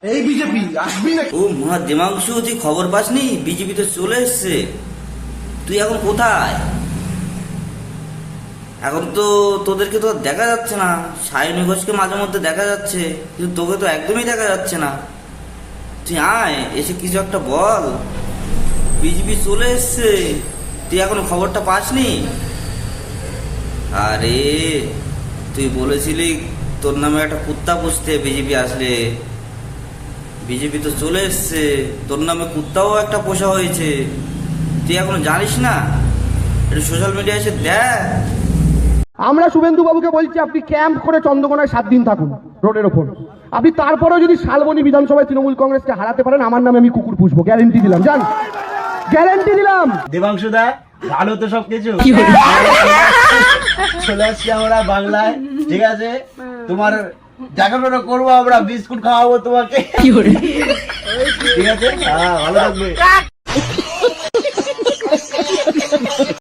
এই বিজেপি আসবি না? ও মা দেমাংশু, তুই খবর পাসনি? বিজেপি তো চলে এসছে। তুই এখন কোথায়? এখন তো তোদেরকে তো দেখা যাচ্ছে না। সায়নী ঘোষকে মাঝে মধ্যে দেখা যাচ্ছে, কিন্তু তোকে তো একদমই দেখা যাচ্ছে না। তুই আয়, এসে কিছু একটা বল। বিজেপি চলে এসছে, তুই এখনো খবরটা পাসনি? আরে তুই বলেছিলি তোর নামে একটা কুত্তা পুষতে বিজেপি আসলে। বিজেপি তো চলে এসছে, তোর নামে কুত্তাও একটা পোষা হয়েছে। তুই এখনো জানিস না? একটু সোশ্যাল মিডিয়ায় এসে দেখ। আমরা শুভেন্দু বাবুকে বলছি আপনি ক্যাম্প করে চন্দ্রকোনায় 7 দিন থাকুন রোডের ওপর। আপনি তারপরেও যদি শালবনী বিধানসভায় তৃণমূল কংগ্রেসকে হারাতে পারেন, আমার নামে আমি কুকুর পুষবো, গ্যারেন্টি দিলাম। জান, গ্যারেন্টি দিলাম। দেবাংশু দা, ভালো তো সবকিছু। চলে আসছি আমরা বাংলায়, ঠিক আছে? তোমার দেখাশোনা করবো আমরা, বিস্কুট খাওয়াবো তোমাকে, ঠিক আছে? হ্যাঁ, ভালো থাকবে।